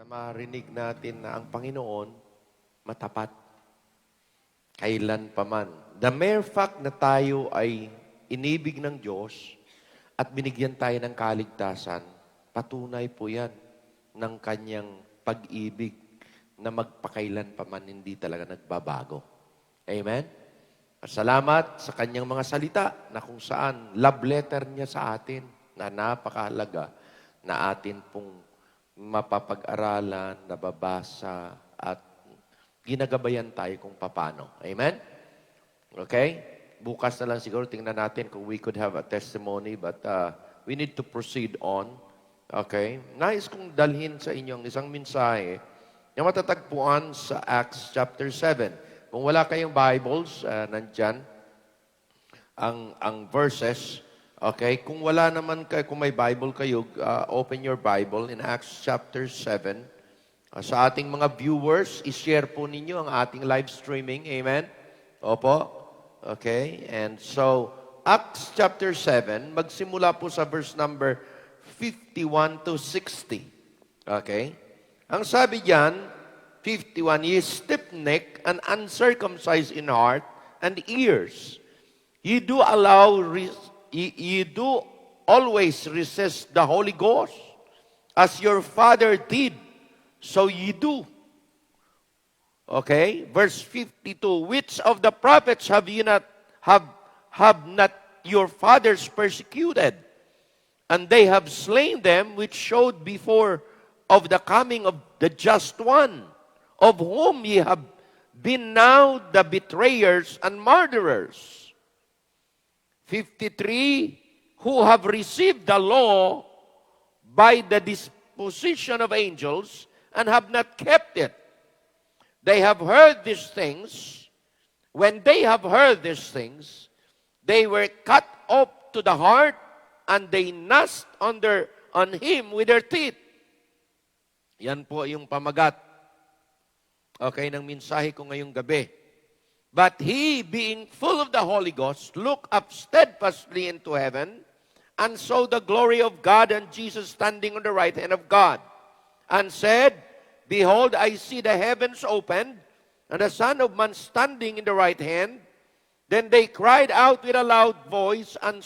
marinig natin na ang Panginoon matapat. Kailan pa man. The mere fact na tayo ay inibig ng Diyos at binigyan tayo ng kaligtasan, patunay po yan ng kanyang pag-ibig na magpakailan pa man hindi talaga nagbabago. Amen? Salamat sa kanyang mga salita na kung saan love letter niya sa atin na napakahalaga na atin pong mapapag-aralan, nababasa, at ginagabayan tayo kung paano. Amen? Okay? Bukas na lang siguro tingnan natin kung we could have a testimony, but we need to proceed on. Okay? Nais kong dalhin sa inyo ang isang mensahe na matatagpuan sa Acts chapter 7. Kung wala kayong Bibles, nandyan ang verses. Okay? Kung wala naman kayo, kung may Bible kayo, open your Bible in Acts chapter 7. Sa ating mga viewers, i-share po ninyo ang ating live streaming. Amen? Opo? Okay? And so, Acts chapter 7, magsimula po sa verse number 51 to 60. Okay? Ang sabi diyan, 51, ye stiff-necked and uncircumcised in heart and ears. Ye do always resist the Holy Ghost, as your father did, so ye do. Okay? Verse 52, which of the prophets have not your fathers persecuted? And they have slain them which showed before of the coming of the just one, of whom ye have been now the betrayers and murderers. 53, who have received the law by the disposition of angels and have not kept it. They have heard these things. When they have heard these things, they were cut off to the heart, and they gnashed on him with their teeth. Yan po yung pamagat. Okay, ng mensahe ko ngayong gabi. But he, being full of the Holy Ghost, looked up steadfastly into heaven, and saw the glory of God and Jesus standing on the right hand of God, and said, behold, I see the heavens opened, and the Son of Man standing in the right hand. Then they cried out with a loud voice, and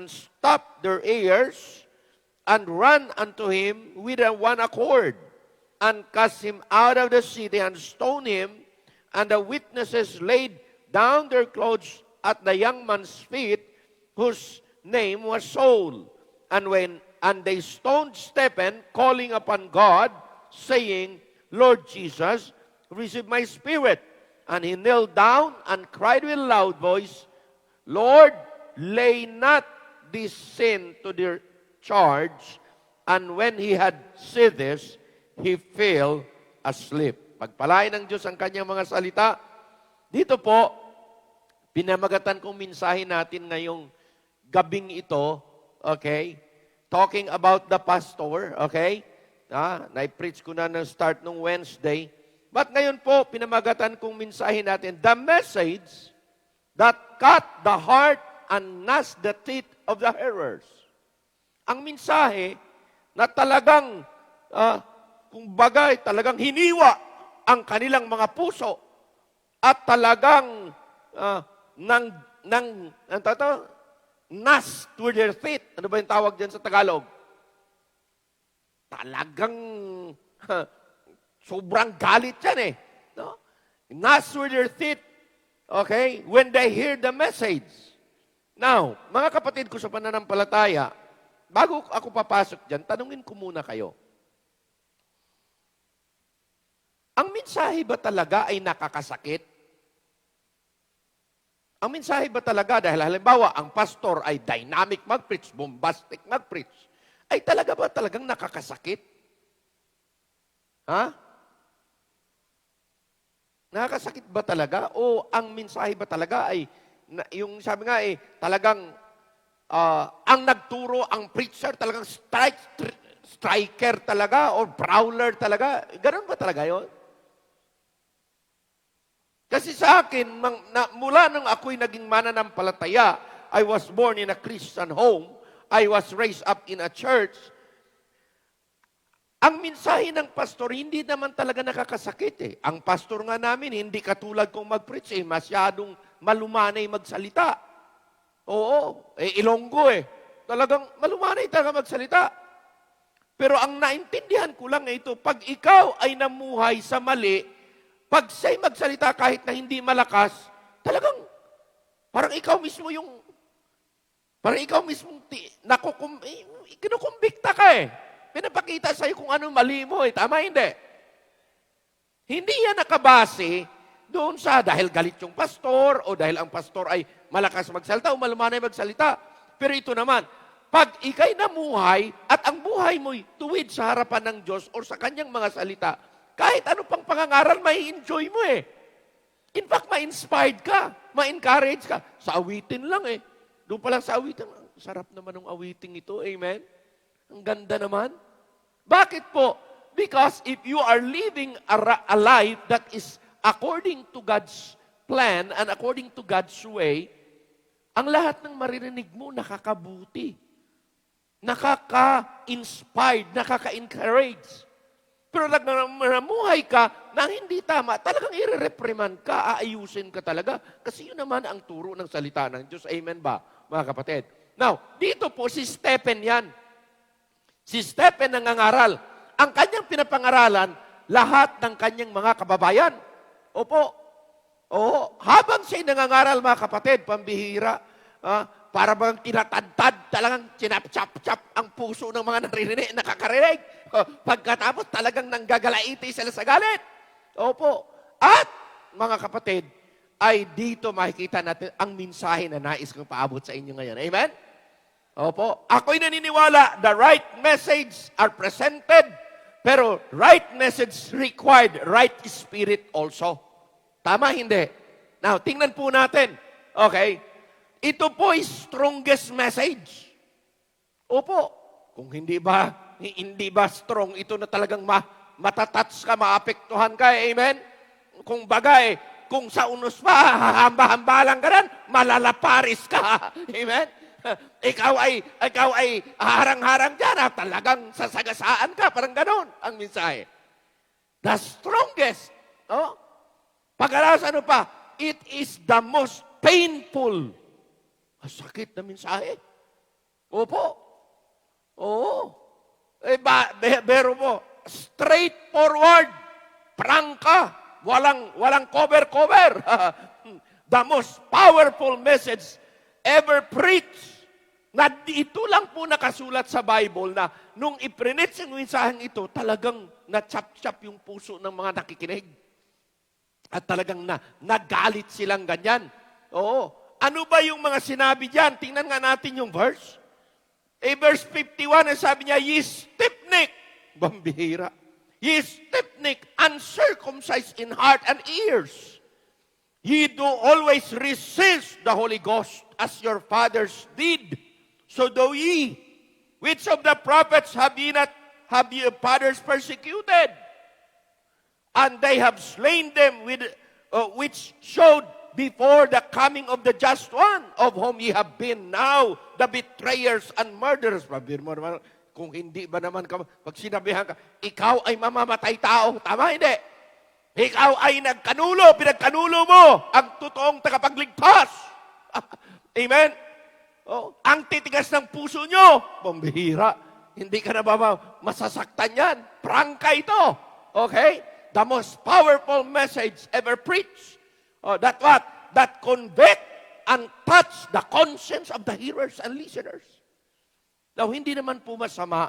stopped their ears, and ran unto him with one accord, and cast him out of the city, and stoned him. And the witnesses laid down their clothes at the young man's feet, whose name was Saul. And they stoned Stephen, calling upon God, saying, Lord Jesus, receive my spirit. And he knelt down and cried with a loud voice, Lord, lay not this sin to their charge. And when he had said this, he fell asleep. Pagpalain ng Diyos ang kanyang mga salita. Dito po, pinamagatan kong mensahe natin ngayong gabing ito, okay? Talking about the pastor, okay? Na-preach ko na ng start nung Wednesday. But ngayon po, pinamagatan kong mensahe natin, the message that cut the heart and gnashed the teeth of the hearers. Ang mensahe na talagang, kung bagay, talagang hiniwa ang kanilang mga puso at talagang gnashed with their teeth. Ano ba yung tawag dyan sa Tagalog? Talagang sobrang galit yan eh. No? Gnashed with their teeth. Okay? When they hear the message. Now, mga kapatid ko sa pananampalataya, bago ako papasok dyan, tanungin ko muna kayo. Ang mensahe ba talaga ay nakakasakit? Ang mensahe ba talaga, dahil halimbawa, ang pastor ay dynamic mag-preach, bombastic mag-preach, ay talaga ba talagang nakakasakit? Ha? Nakakasakit ba talaga? O ang mensahe ba talaga ay, yung sabi nga talagang, ang nagturo, ang preacher, talagang striker talaga, or brawler talaga? Ganun ba talaga yun? Kasi sa akin, mula nang ako'y naging mananampalataya, I was born in a Christian home, I was raised up in a church, Ang mensahe ng pastor, hindi naman talaga nakakasakit eh. Ang pastor nga namin, hindi katulad kong mag-preach eh, masyadong malumanay magsalita. Oo, Ilonggo eh. Talagang malumanay talaga magsalita. Pero ang naintindihan ko lang ito, pag ikaw ay namuhay sa mali, pag siya'y magsalita kahit na hindi malakas, talagang parang ikaw mismo kinukumbikta ka eh. Pinapakita sa'yo kung ano mali mo eh. Tama, hindi? Hindi yan nakabase doon sa dahil galit yung pastor o dahil ang pastor ay malakas magsalita o malumanay magsalita. Pero ito naman, pag ikay namuhay at ang buhay mo'y tuwid sa harapan ng Diyos o sa kanyang mga salita, kahit ano pang pangangaral, may enjoy mo eh. In fact, ma-inspired ka, ma-encourage ka. Sa awitin lang eh. Doon pa lang sa awitin, sarap naman ng awiting ito, amen? Ang ganda naman. Bakit po? Because if you are living a life that is according to God's plan and according to God's way, ang lahat ng maririnig mo nakakabuti, nakaka-inspired, nakaka-encourage. Pero namuhay ka na hindi tama, talagang i-reprimand ka, aayusin ka talaga. Kasi yun naman ang turo ng salita ng Diyos. Amen ba, mga kapatid? Now, dito po si Stephen yan. Si Stephen nangangaral. Ang kanyang pinapangaralan, lahat ng kanyang mga kababayan. Opo. Oo. Habang siya'y nangangaral, mga kapatid, pambihira, para bang tinatadtad, talagang chinap-chap-chap ang puso ng mga naririnig, nakakarinig. Pagkatapos talagang nanggagalaiti sila sa galit. Opo. At, mga kapatid, ay dito makikita natin ang mensahe na nais kong paabot sa inyo ngayon. Amen? Opo. Ako'y naniniwala, the right message are presented, pero right message required right spirit also. Tama, hindi? Now, tingnan po natin. Okay? Ito po is strongest message. Opo. Kung hindi ba strong, ito na talagang matatats ka, maapektuhan ka, amen? Kung bagay, kung sa unos pa, hahamba-hambalang ka rin, malalaparis ka. Amen? Ikaw ay harang-harang dyan, talagang sasagasaan ka, parang ganon ang mensahe. The strongest. No? Pag-alas ano pa, it is the most painful. Sakit na mensahe. Opo. Oo. Bero mo, straightforward, prangka, walang cover-cover. The most powerful message ever preached. Na ito lang po nakasulat sa Bible na nung iprinit yung mensaheng ito, talagang na-chap-chap yung puso ng mga nakikinig. At talagang nagalit silang ganyan. Oo. Ano ba yung mga sinabi diyan? Tingnan nga natin yung verse. Verse 51, sabi niya, ye stiff-neck, bambihira. Ye stiff-neck, uncircumcised in heart and ears. Ye do always resist the Holy Ghost as your fathers did. So do ye. Which of the prophets have your fathers persecuted? And they have slain them with which showed before the coming of the just one, of whom ye have been now the betrayers and murderers. Pabir mo naman, kung hindi ba naman pag sinabihan ka, ikaw ay mamamatay tao. Tama, hindi? Ikaw ay pinagkanulo mo ang totoong tagapagligtas. Amen? Oh, ang titigas ng puso nyo, pambihira. Hindi ka na ba masasaktan yan? Prangka ito. Okay? The most powerful message ever preached. Oh, that what? That convict and touch the conscience of the hearers and listeners. Now, hindi naman po masama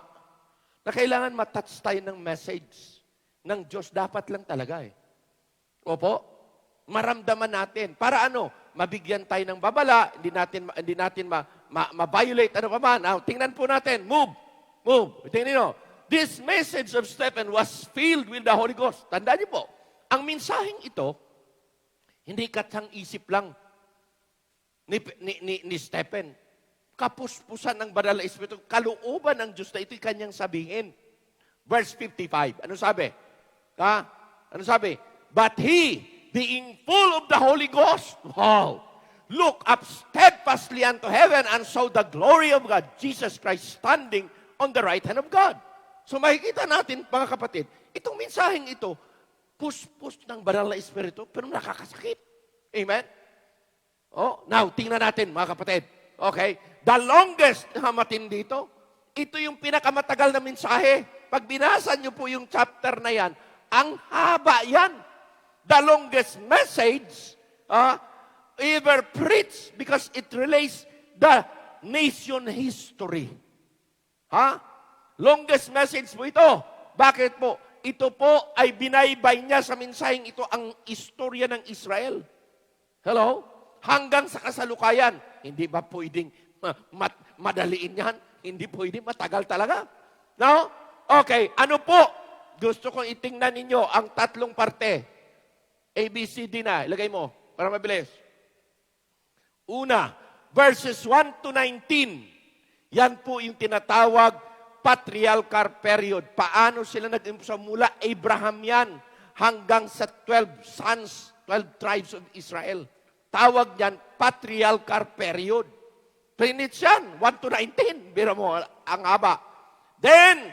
na kailangan matouch tayo ng message ng Diyos. Dapat lang talaga eh. Opo? Maramdaman natin. Para ano? Mabigyan tayo ng babala, hindi natin ma-violate ano pa man. Now, tingnan po natin. Move. Tingnan niyo. This message of Stephen was filled with the Holy Ghost. Tandaan niyo po, ang mensaheng ito, hindi katsang isip lang ni Stephen. Kapuspusan ng banal na Espiritu, kalooban ng Diyos na ito'y kanyang sabihin. Verse 55. Ano sabi? Ano sabi? But he, being full of the Holy Ghost, look up steadfastly unto heaven and saw the glory of God, Jesus Christ standing on the right hand of God. So makikita natin, mga kapatid, itong mensaheng ito, puspos ng banal na espiritu, pero nakakasakit. Amen? Oh, now, tingnan natin, mga kapatid. Okay? The longest na matindi dito, ito yung pinakamatagal na mensahe. Pag binasa niyo po yung chapter na yan, ang haba yan. The longest message ever preached because it relates the nation history. Longest message po ito. Bakit po? Ito po ay binaybay niya sa mensaheng ito ang istorya ng Israel. Hello? Hanggang sa kasalukuyan. Hindi ba pwedeng madaliin yan? Hindi pwedeng matagal talaga. No? Okay, ano po? Gusto kong itingnan ninyo ang tatlong parte. A, B, C, D na. Ilagay mo para mabilis. Una, verses 1 to 19. Yan po yung tinatawag patriarchal period. Paano sila nag-umpisa mula Abraham yan hanggang sa 12 sons, 12 tribes of Israel. Tawag yan patriarchal period. Trinits yan, 1 to 19. Biro mo, ang haba. Then,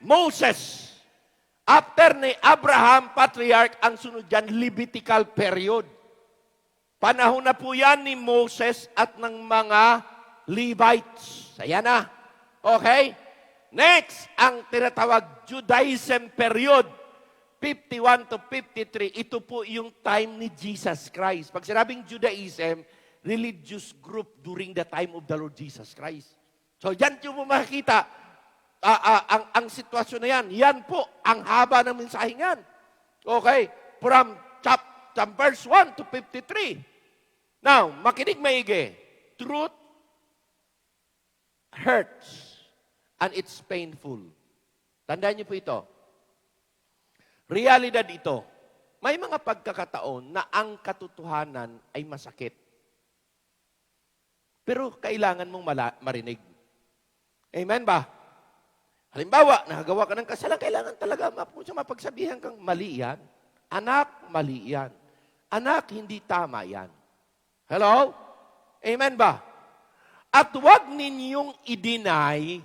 Moses. After ni Abraham, patriarch, ang sunod yan, Levitical period. Panahon na po yan ni Moses at ng mga Levites. Ayan na. Okay? Next, ang tinatawag Judaism period. 51 to 53, ito po yung time ni Jesus Christ. Pag sinabing Judaism, religious group during the time of the Lord Jesus Christ. So, yan yung makikita. Ang sitwasyon na yan, yan po, ang haba ng mensaheng yan. Okay? From verse 1 to 53. Now, makinig maigi. Truth hurts and it's painful. Tandaan niyo po ito. Realidad ito. May mga pagkakataon na ang katotohanan ay masakit. Pero kailangan mong marinig. Amen ba? Halimbawa, nakagawa ka ng kasalanan, kailangan talaga mapagsabihan kang mali yan. Anak, mali yan. Anak, hindi tama yan. Hello? Amen ba? At huwag ninyong i-deny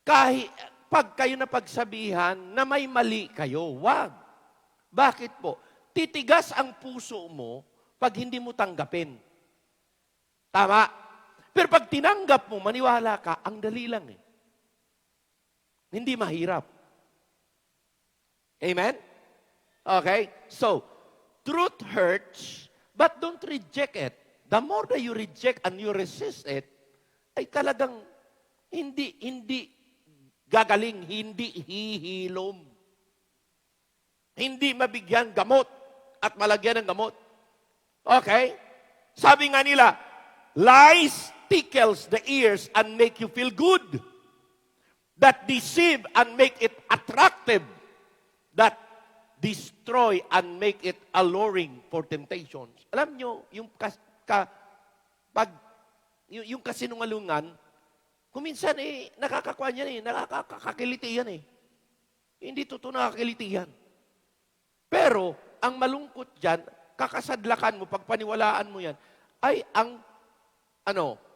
kahit pag kayo na pagsabihan na may mali kayo. Huwag. Bakit po? Titigas ang puso mo pag hindi mo tanggapin. Tama? Pero pag tinanggap mo, maniwala ka, ang dali lang eh. Hindi mahirap. Amen? Okay? So, truth hurts, but don't reject it. The more that you reject and you resist it, ay talagang hindi gagaling, hindi hihilom. Hindi mabigyan gamot at malagyan ng gamot. Okay? Sabi nga nila, lies tickles the ears and make you feel good. That deceive and make it attractive. That destroy and make it alluring for temptations. Alam nyo, yung kasinungalungan, kuminsan nakakakuha yan nakakakiliti yan Hindi totoo nakakiliti yan. Pero, ang malungkot dyan, kakasadlakan mo, pagpaniwalaan mo yan, ay ang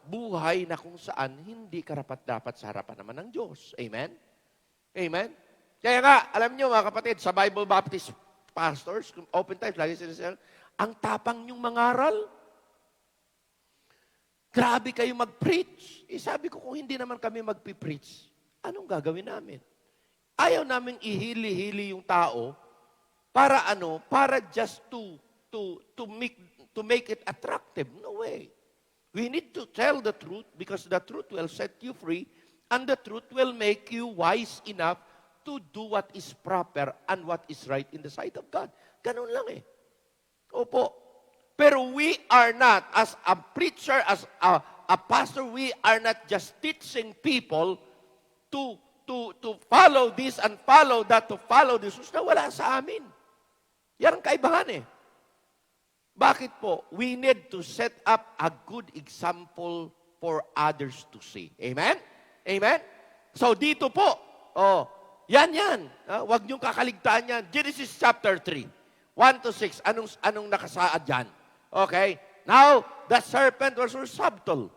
buhay na kung saan hindi karapat-dapat sa harapan naman ng Diyos. Amen? Amen? Kaya nga, alam nyo mga kapatid, sa Bible Baptist pastors, open times, lagi sila, ang tapang nyong mangaral. Grabe kayo mag-preach. Sabi ko, kung hindi naman kami mag-preach, anong gagawin namin? Ayaw namin ihili-hili yung tao para para just to make it attractive. No way. We need to tell the truth because the truth will set you free and the truth will make you wise enough to do what is proper and what is right in the sight of God. Ganun lang Opo. Pero we are not, as a preacher, as a pastor, we are not just teaching people to follow this and follow that, to follow this. Na wala sa amin. Yan ang kaibahan Bakit po? We need to set up a good example for others to see. Amen? Amen? So dito po, yan. Huwag niyong kakaligtaan yan. Genesis chapter 3, 1 to 6. Anong nakasaad dyan? Okay? Now, the serpent was so subtle.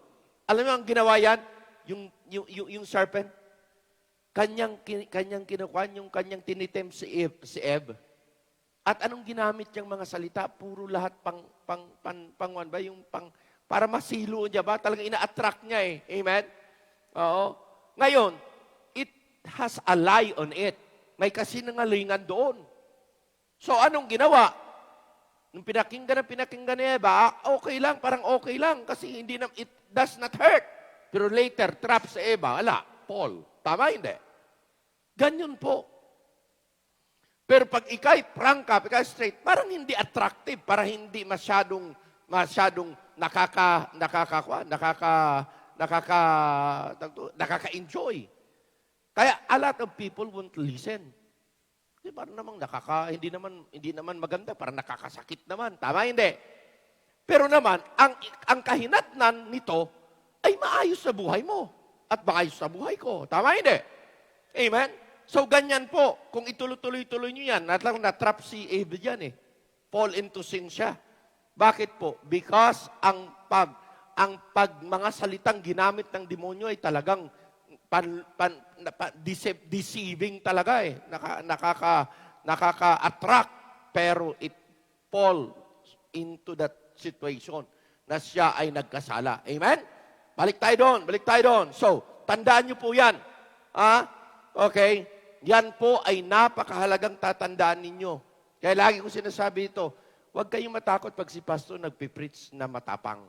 Alam mo ang ginawa yan? Yung serpent? kanyang kinukuha, yung kanyang tinitem si Eve. At anong ginamit niyang mga salita? Puro lahat para masilo niya ba? Talagang ina-attract niya eh. Amen? Oo. Ngayon, it has a lie on it. May kasinungalingan doon. So, anong ginawa? Nung pinakinggan ni Eva, okay lang, parang okay lang. Kasi it does not hurt. Pero later, trap sa Eva, Paul. Tama, hindi? Ganyan po. Pero pag ikay frank ka, ikay straight, parang hindi attractive, parang hindi masyadong nakaka-enjoy. Kaya a lot of people won't listen. Kasi parang namang hindi naman maganda, parang nakakasakit naman. Tama, hindi? Pero naman, ang kahinatnan nito ay maayos sa buhay mo at maayos sa buhay ko. Tama, hindi? Amen? So, ganyan po. Kung ituloy-tuloy nyo yan, na-trap si Eve dyan eh. Fall into sin siya. Bakit po? Because ang mga salitang ginamit ng demonyo ay talagang deceiving talaga eh. Nakaka-attract. Pero it falls into that situation na siya ay nagkasala. Amen? Balik tayo doon. So, tandaan nyo po yan. Okay? Yan po ay napakahalagang tatandaan ninyo. Kaya lagi ko sinasabi ito, huwag kayong matakot pag si pastor nagpipreach na matapang.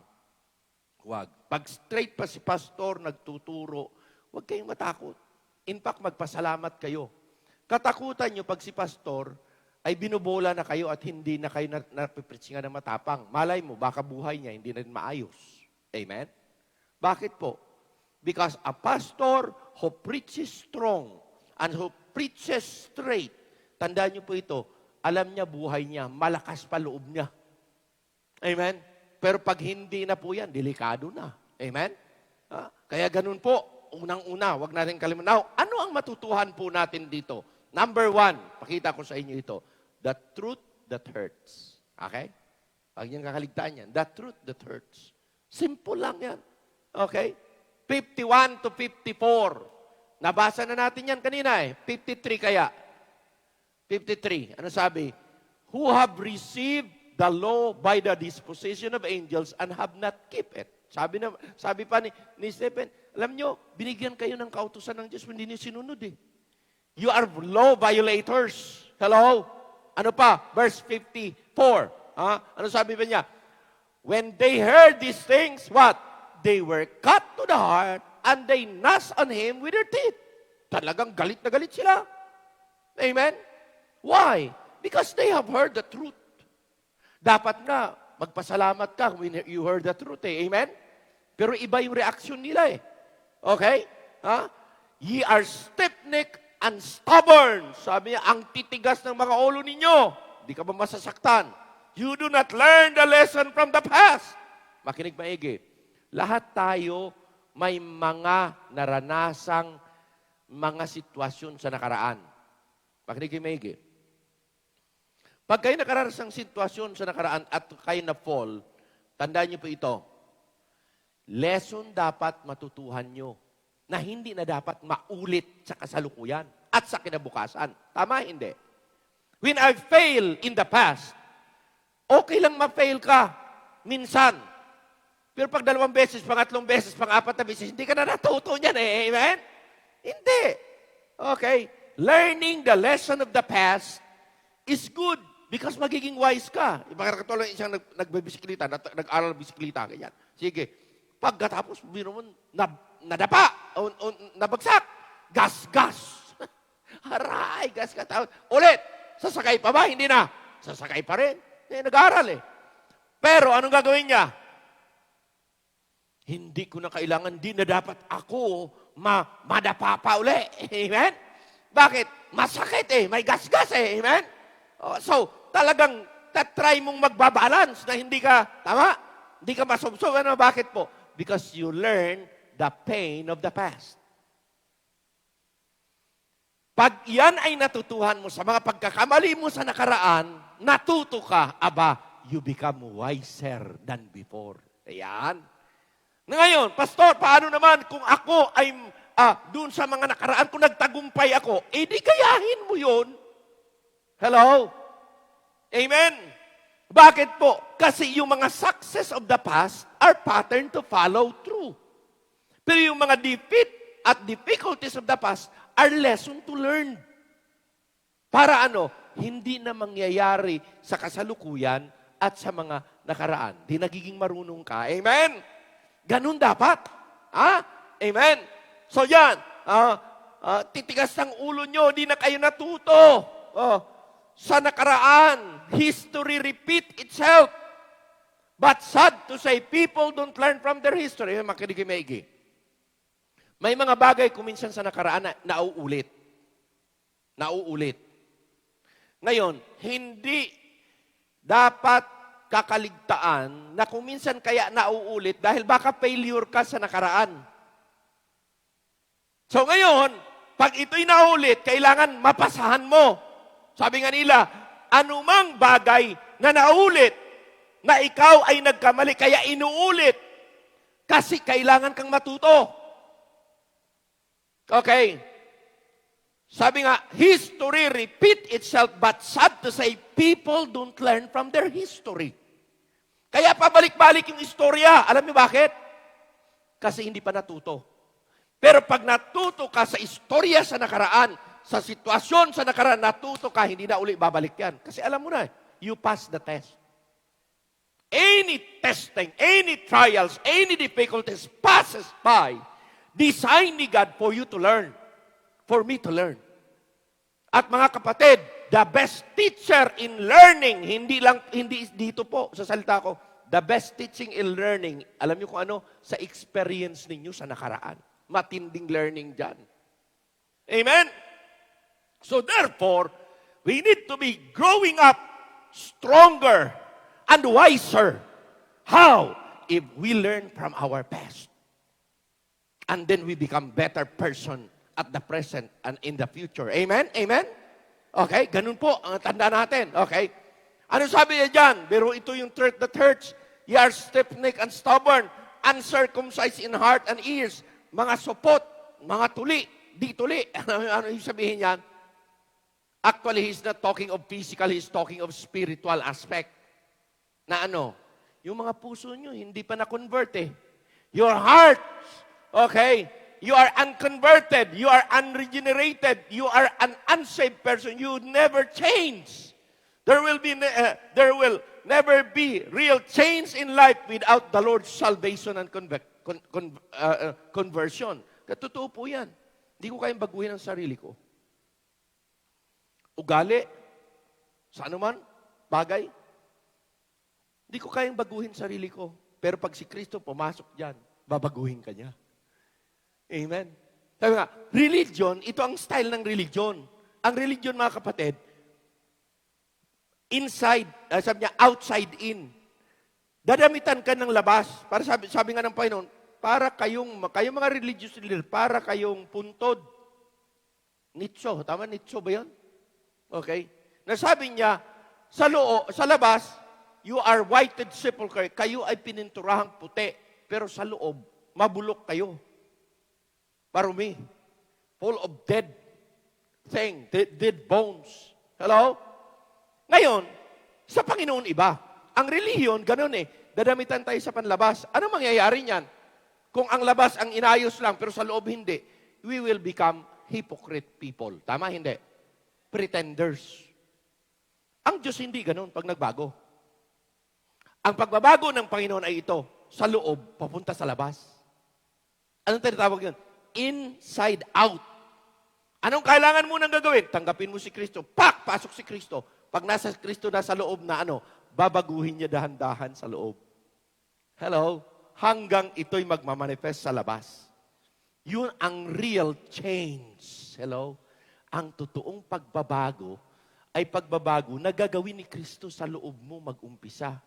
Huwag. Pag straight pa si pastor nagtuturo, huwag kayong matakot. In fact, magpasalamat kayo. Katakutan nyo pag si pastor ay binubola na kayo at hindi na kayo napipreach nga na matapang. Malay mo, baka buhay niya hindi na rin maayos. Amen? Bakit po? Because a pastor who preaches strong and who preaches straight, tandaan niyo po ito, alam niya buhay niya, malakas pa loob niya. Amen? Pero pag hindi na po yan, delikado na. Amen? Kaya ganun po, unang-una, wag natin kalimutan. Now, ano ang matutuhan po natin dito? Number 1, pakita ko sa inyo ito, the truth that hurts. Okay? Pag yung kakaligtaan yan, the truth that hurts. Simple lang yan. Okay? 51 to 54. Nabasa na natin yan kanina eh. 53 kaya. 53. Ano sabi? Who have received the law by the disposition of angels and have not kept it. Sabi pa ni Stephen, alam nyo, binigyan kayo ng kautusan ng Diyos, hindi niyo sinunod eh. You are law violators. Hello? Ano pa? Verse 54. Ano sabi ba niya? When they heard these things, what? They were cut to the heart and they gnashed on him with their teeth. Talagang galit na galit sila. Amen? Why? Because they have heard the truth. Dapat nga, magpasalamat ka when you heard the truth eh. Amen? Pero iba yung reaction nila eh. Okay? Ye are stiff-necked and stubborn. Sabi niya, ang titigas ng mga ulo ninyo. Hindi ka ba masasaktan? You do not learn the lesson from the past. Makinig maigi. Lahat tayo may mga naranasang mga sitwasyon sa nakaraan. Makinig maigi. Pag kayo nakararasang sitwasyon sa nakaraan at kayo na-fall, tandaan niyo po ito. Lesson dapat matutuhan nyo na hindi na dapat maulit sa kasalukuyan at sa kinabukasan. Tama, hindi? When I fail in the past, okay lang ma-fail ka minsan. Pero pag 2 beses, 3 beses, 4 na beses, hindi ka na natuto niyan eh. Amen? Hindi. Okay? Learning the lesson of the past is good because magiging wise ka. Iba katulad isang nagbibisiklita, nag-aral bisiklita, ganyan. Sige. Pagkatapos, nadapa, o nabagsak, gas. Haray, gas ka. Ulit, sasakay pa ba? Hindi na. Sasakay pa rin. Nag-aaral eh. Pero anong gagawin niya? Hindi ko na kailangan, di na dapat ako madapa pa uli. Amen? Bakit? Masakit eh. May gas-gas eh. Amen? So, talagang try mong magbabalance na hindi ka, tama? Hindi ka masubsob. Ano? Bakit po? Because you learn the pain of the past. Pag yan ay natutuhan mo sa mga pagkakamali mo sa nakaraan, natuto ka, you become wiser than before. Ayan. Ngayon, Pastor, paano naman kung ako doon sa mga nakaraan, kung nagtagumpay ako, di gayahin mo yun. Hello? Amen? Bakit po? Kasi yung mga success of the past are pattern to follow through. Pero yung mga defeat at difficulties of the past are lesson to learn. Para hindi na mangyayari sa kasalukuyan at sa mga nakaraan. Di nagiging marunong ka. Amen? Ganun dapat. Amen? So yan, titigas ng ulo nyo, di na kayo natuto. Sa nakaraan, history repeat itself. But sad to say, people don't learn from their history. Makinig maigi. May mga bagay kuminsan sa nakaraan na nauulit. Nauulit. Ngayon, hindi dapat kakaligtaan na kuminsan kaya nauulit dahil baka failure ka sa nakaraan. So ngayon, pag ito'y naulit, kailangan mapasahan mo. Sabi nga nila, anumang bagay na naulit, na ikaw ay nagkamali, kaya inuulit. Kasi kailangan kang matuto. Okay. Sabi nga, history repeat itself, but sad to say, people don't learn from their history. Kaya pabalik-balik yung istorya. Alam niyo bakit? Kasi hindi pa natuto. Pero pag natuto ka sa istorya sa nakaraan, sa sitwasyon sa nakaraan, natuto ka, hindi na uli babalik yan. Kasi alam mo na, you pass the test. Any testing, any trials, any difficulties passes by. Design ni God for you to learn. For me to learn. At mga kapatid, the best teacher in learning, hindi dito po sa salita ko, the best teaching in learning, alam niyo kung ano? Sa experience ninyo sa nakaraan. Matinding learning dyan. Amen? So therefore, we need to be growing up stronger and wiser. How? If we learn from our past. And then we become better person at the present and in the future. Amen? Amen? Okay, ganun po ang tanda natin. Okay? Ano sabi niya dyan? Pero ito yung truth that hurts. Ye are stiff-necked and stubborn, uncircumcised in heart and ears. Mga supot, mga tuli, di tuli. Ano yung sabihin yan? Actually, he's not talking of physical, he's talking of spiritual aspect. Na yung mga puso nyo, hindi pa na-convert eh. Your heart, okay, you are unconverted, you are unregenerated, you are an unsaved person, you never change. There will never be real change in life without the Lord's salvation and conversion. Totoo po yan. Hindi ko kayang baguhin ang sarili ko. Ugali, sa anuman, bagay. Hindi ko kayang baguhin sarili ko. Pero pag si Kristo pumasok dyan, babaguhin ka niya. Amen. Sabi nga, religion, ito ang style ng religion. Ang religion, mga kapatid, inside, sabi niya, outside in. Dadamitan ka ng labas. Para sabi nga ng Panginoon, para kayong mga religious leader, para kayong puntod. Nitso, tama? Nitso ba yan? Okay? Nasabi niya, sa labas, you are whited sepulchre. Kayo ay pininturahang puti. Pero sa loob, mabulok kayo. Marumi. Full of dead bones. Hello? Ngayon, sa Panginoon iba. Ang relihiyon, ganun eh. Dadamitan tayo sa panlabas. Ano mangyayari niyan? Kung ang labas ang inayos lang, pero sa loob hindi, we will become hypocrite people. Tama? Hindi. Pretenders. Ang Diyos hindi ganun pag nagbago. Ang pagbabago ng Panginoon ay ito, sa loob, papunta sa labas. Anong tinatawag yun? Inside out. Anong kailangan mo nang gagawin? Tanggapin mo si Kristo. Pasok si Kristo. Pag nasa Kristo na sa loob na babaguhin niya dahan-dahan sa loob. Hello? Hanggang ito'y magmamanifest sa labas. Yun ang real change. Hello? Ang totoong pagbabago ay pagbabago na gagawin ni Kristo sa loob mo mag-umpisa.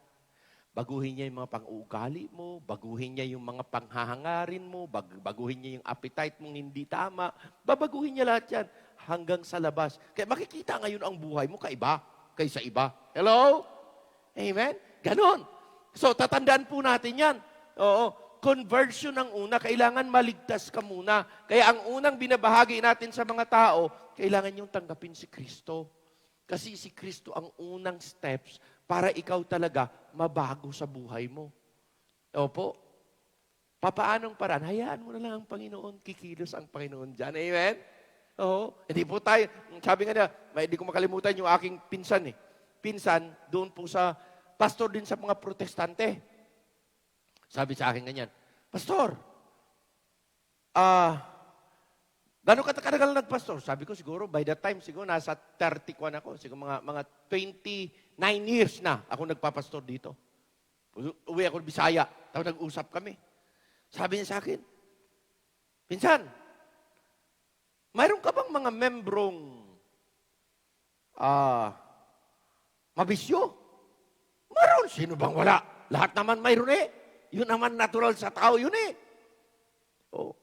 Baguhin niya yung mga pang-uugali mo, baguhin niya yung mga panghahangarin mo, baguhin niya yung appetite mong hindi tama, babaguhin niya lahat yan hanggang sa labas. Kaya makikita ngayon ang buhay mo kaiba kaysa iba. Hello? Amen? Ganon. So, tatandaan po natin yan. Oo. conversion ang una. Kailangan maligtas ka muna. Kaya ang unang binabahagi natin sa mga tao, kailangan yung tanggapin si Kristo. Kasi si Kristo ang unang steps para ikaw talaga mabago sa buhay mo. Opo. Papaanong paraan? Hayaan mo na lang ang Panginoon. Kikilos ang Panginoon dyan. Amen? Oo. Hindi po tayo, sabi nga na, hindi ko makalimutan yung aking pinsan eh. Pinsan, doon po sa, pastor din sa mga protestante. Sabi sa akin ganyan, Pastor, gano'n katagal nagpastor? Sabi ko siguro, by that time, siguro nasa 31 ako. Siguro mga 29 years na ako nagpapastor dito. Uwi ako ng Bisaya. Tapos nag-usap kami. Sabi niya sa akin, Pinsan, mayroon ka bang mga membrong mabisyo? Mayroon. Sino bang wala? Lahat naman mayroon eh. Yun naman natural sa tao, yun eh. Oh.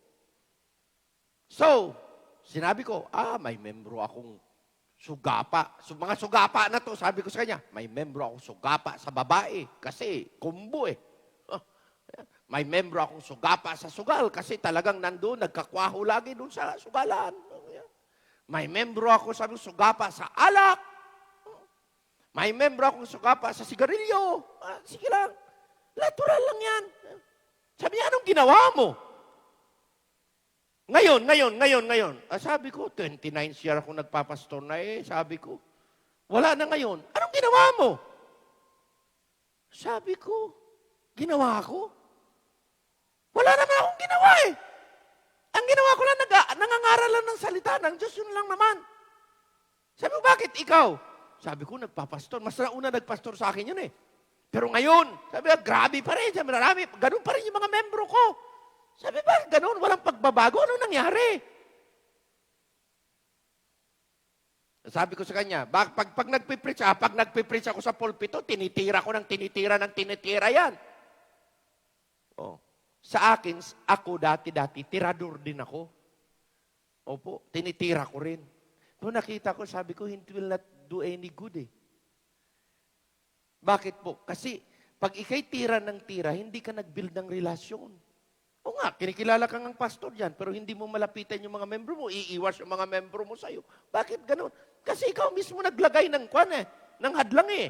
So, sinabi ko, may membro akong sugapa. Mga sugapa na to, sabi ko sa kanya, may membro akong sugapa sa babae kasi kumbo eh. May membro akong sugapa sa sugal kasi talagang nandoon, nagkakwaho lagi doon sa sugalan. May membro ako, sabi ko, sugapa sa alak. May membro akong sugapa sa sigarilyo. Sige lang. Natural lang yan. Sabi niya, anong ginawa mo? Ngayon. Sabi ko, 29 years ako nagpapastor na eh. Sabi ko, wala na ngayon. Anong ginawa mo? Sabi ko, ginawa ko? Wala naman akong ginawa eh. Ang ginawa ko lang, nangangaral lang ng salita ng Diyos, yun lang naman. Sabi ko, bakit ikaw? Sabi ko, nagpapastor. Mas nauna nagpastor sa akin yun eh. Pero ngayon, sabi ko, grabe pa rin. Sabi, marami, ganun pa rin yung mga membro ko. Sabi ba, ganun, walang pagbabago. Ano nangyari? Sabi ko sa kanya, pag nagpipreach ako sa pulpito, tinitira ko ng tinitira yan. Oh. Sa akin, ako dati, tirador din ako. Opo, tinitira ko rin. Nung nakita ko, sabi ko, it will not do any good eh. Bakit po? Kasi pag ikay tira ng tira, hindi ka nag-build ng relasyon. O nga, kinikilala kang ang pastor dyan, pero hindi mo malapitan yung mga membro mo, iiwas yung mga membro mo sa'yo. Bakit ganun? Kasi ikaw mismo naglagay ng ng hadlang eh.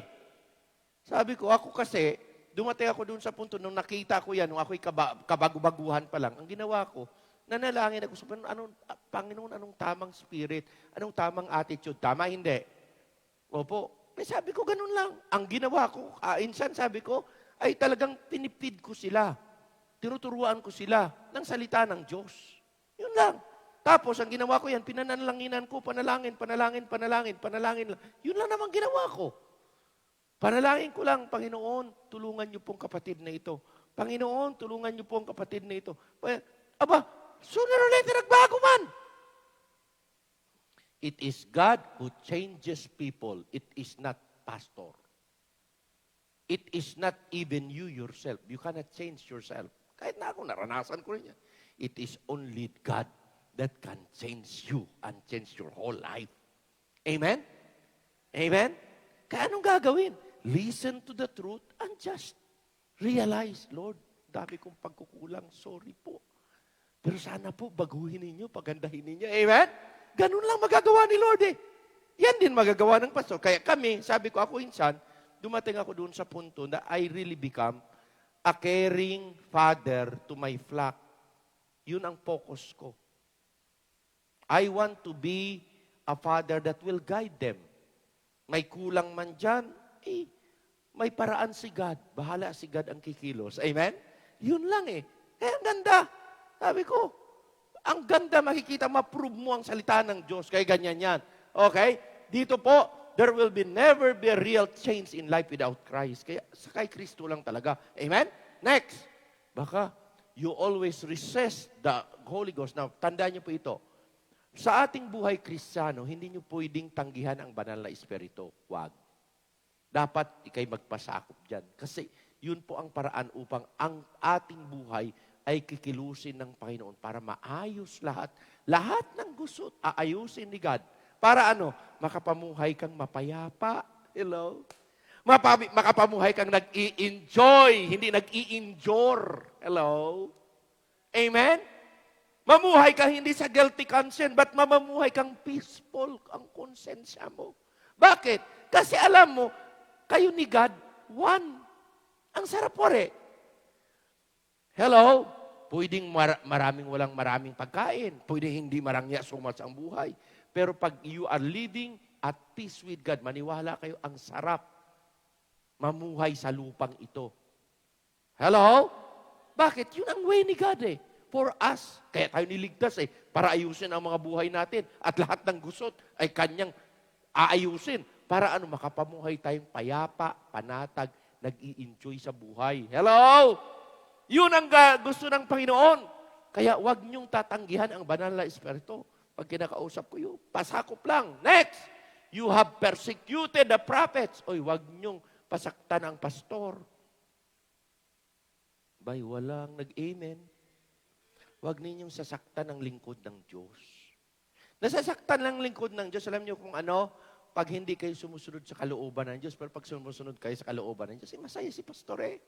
Sabi ko, ako kasi, dumating ako doon sa punto, nung nakita ko yan, nung ako'y kabago-baguhan pa lang, ang ginawa ko, nanalangin ako sa Panginoon, anong tamang spirit, anong tamang attitude, tama hindi? Opo. Sabi ko, ganun lang. Ang ginawa ko, insan sabi ko, ay talagang pinipid ko sila. Tinuturuan ko sila ng salita ng Diyos. Yun lang. Tapos, ang ginawa ko yan, pinanalanginan ko, panalangin lang. Yun lang naman ginawa ko. Panalangin ko lang, Panginoon, tulungan niyo pong kapatid na ito. Panginoon, tulungan niyo pong kapatid na ito. Aba, sooner or later, nagbago man. It is God who changes people. It is not pastor. It is not even you yourself. You cannot change yourself. Kahit na ako, naranasan ko rin yan. It is only God that can change you and change your whole life. Amen? Amen? Kaya anong gagawin? Listen to the truth and just realize, Lord, dami kong pagkukulang. Sorry po. Pero sana po, baguhin ninyo, pagandahin ninyo. Amen? Ganun lang magagawa ni Lord eh. Yan din magagawa ng pastor. Kaya kami, sabi ko, ako insan, dumating ako doon sa punto na I really become a caring father to my flock. Yun ang focus ko. I want to be a father that will guide them. May kulang man dyan, may paraan si God. Bahala si God ang kikilos. Amen? Yun lang eh. Kaya ang ganda. Sabi ko, ang ganda makikita, ma-prove mo ang salita ng Diyos. Kaya ganyan yan. Okay? Dito po, there will never be a real change in life without Christ. Kaya sa kay Kristo lang talaga. Amen? Next. Baka you always resist the Holy Ghost. Now, tandaan niyo po ito. Sa ating buhay Kristiyano, hindi niyo pwedeng tanggihan ang banal na Espiritu. Wag. Dapat ikay magpasakop dyan. Kasi yun po ang paraan upang ang ating buhay ay kikilusin ng Panginoon para maayos lahat. Lahat ng gusot, aayusin ni God. Para ano? Makapamuhay kang mapayapa. Hello? Makapamuhay kang nag-i-enjoy, hindi nag-i-endure. Hello? Amen? Mamuhay ka hindi sa guilty conscience, but mamamuhay kang peaceful ang konsensya mo. Bakit? Kasi alam mo, kayo ni God, one. Ang sarap po rin. Hello? Pwedeng maraming pagkain. Pwedeng hindi marangya so much ang buhay. Pero pag you are living at peace with God, maniwala kayo, ang sarap mamuhay sa lupang ito. Hello? Bakit? Yun ang way ni God eh. For us. Kaya tayo niligtas eh. Para ayusin ang mga buhay natin. At lahat ng gusot ay kanyang aayusin. Para makapamuhay tayong payapa, panatag, nag-i-enjoy sa buhay. Hello? Yun ang gusto ng Panginoon. Kaya huwag niyong tatanggihan ang banal na Espiritu. Pag kinakausap ko yun, pasakop lang. Next! You have persecuted the prophets. Oy, huwag niyong pasaktan ang pastor. Bay, walang nag-amen. Huwag ninyong sasaktan ang lingkod ng Diyos. Nasasaktan lang lingkod ng Diyos. Alam niyo kung pag hindi kayo sumusunod sa kalooban ng Diyos, pero pag sumusunod kayo sa kalooban ng Diyos, masaya si pastor eh.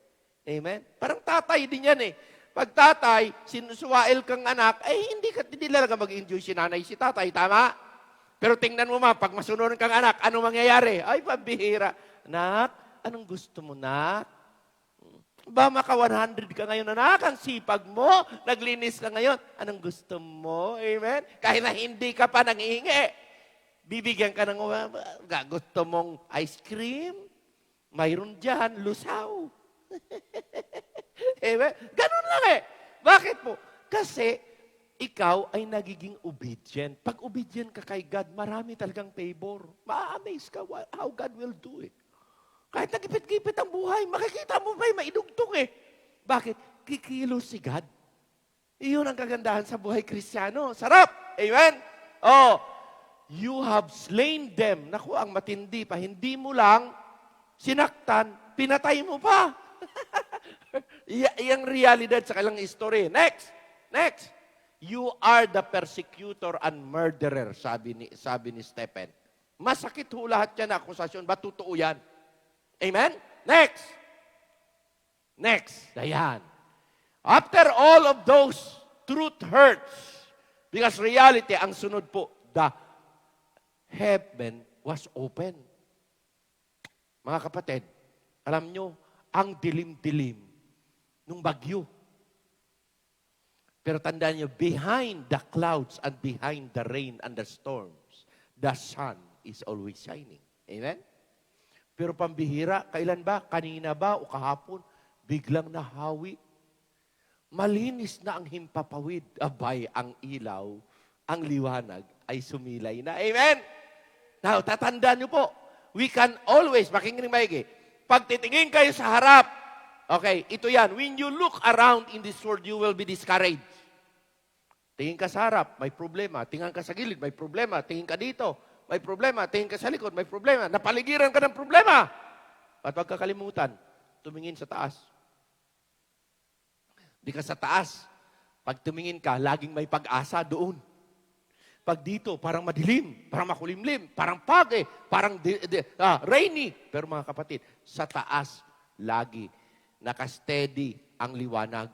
Amen? Parang tatay din yan eh. Pag tatay, sinusuwail kang anak, hindi talaga mag-enjoy si nanay, si tatay. Tama? Pero tingnan mo pag masunod kang anak, ano mangyayari? Ay, pambihira. Anak, anong gusto mo, nak? Ba, maka 100 ka ngayon, anak, ang sipag mo, naglinis ka ngayon. Anong gusto mo? Amen? Kahit na hindi ka pa nangihingi, bibigyan ka ng gusto mong ice cream, mayroon dyan, lusaw. Amen? Ganun lang eh. Bakit po? Kasi ikaw ay nagiging obedient. Pag obedient ka kay God, marami talagang favor. Ma-amaze ka how God will do it. Kahit nagipit-gipit ang buhay, makikita mo ba maidugtong eh. Bakit? Kikilos si God. Iyon ang kagandahan sa buhay Kristiyano. Sarap! Amen? Oh, you have slain them. Naku, ang matindi pa. Hindi mo lang sinaktan, pinatay mo pa. Iyang realidad sa kailang history. Next! You are the persecutor and murderer, sabi ni Stephen. Masakit ho lahat yan na akusasyon. Ba't totoo yan? Amen? Next. Ayan. After all of those, truth hurts. Because reality, ang sunod po, the heaven was open. Mga kapatid, alam nyo, ang dilim-dilim nung bagyo. Pero tandaan nyo, behind the clouds and behind the rain and the storms, the sun is always shining. Amen? Pero pambihira, kailan ba? Kanina ba o kahapon? Biglang nahawi. Malinis na ang himpapawid. Abay, ang ilaw, ang liwanag ay sumilay na. Amen? Now, tatandaan nyo po, we can always, makikinig maigi, pag titingin kayo sa harap, okay, ito yan, when you look around in this world, you will be discouraged. Tingin ka sa harap, may problema. Tingin ka sa gilid, may problema. Tingin ka dito, may problema. Tingin ka sa likod, may problema. Napaligiran ka ng problema. At huwag kakalimutan, tumingin sa taas. Di ka sa taas. Pag tumingin ka, laging may pag-asa doon. Pag dito, parang madilim, parang makulimlim, parang pag parang rainy. Pero mga kapatid, sa taas, lagi, nakasteady ang liwanag.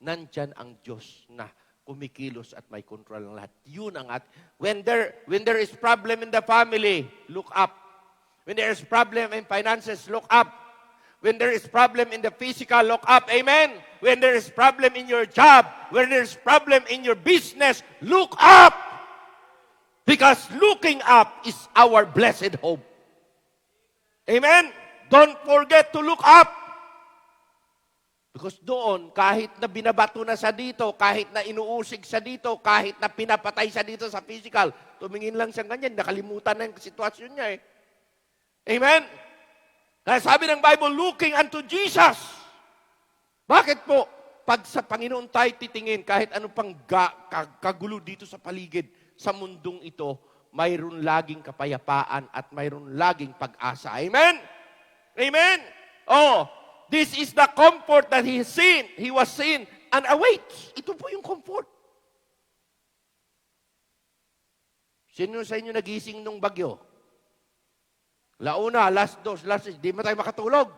Nandyan ang Diyos na kumikilos at may control ng lahat. Yun ang when there is problem in the family, look up. When there is problem in finances, look up. When there is problem in the physical, look up. Amen? When there is problem in your job, when there is problem in your business, look up. Because looking up is our blessed hope. Amen? Don't forget to look up. Because doon, kahit na binabato na sa dito, kahit na inuusig sa dito, kahit na pinapatay sa dito sa physical, tumingin lang siya ganyan, nakalimutan na yung sitwasyon niya eh. Amen? Kaya sabi ng Bible, looking unto Jesus. Bakit po? Pag sa Panginoon tayo titingin, kahit ano pang kagulo dito sa paligid, sa mundong ito, mayroon laging kapayapaan at mayroon laging pag-asa. Amen? Amen? Oh, this is the comfort that he was seen and awaits. Ito po yung comfort. Sino sa inyo nagising nung bagyo? Launa, last dose, di mo tayo makatulog.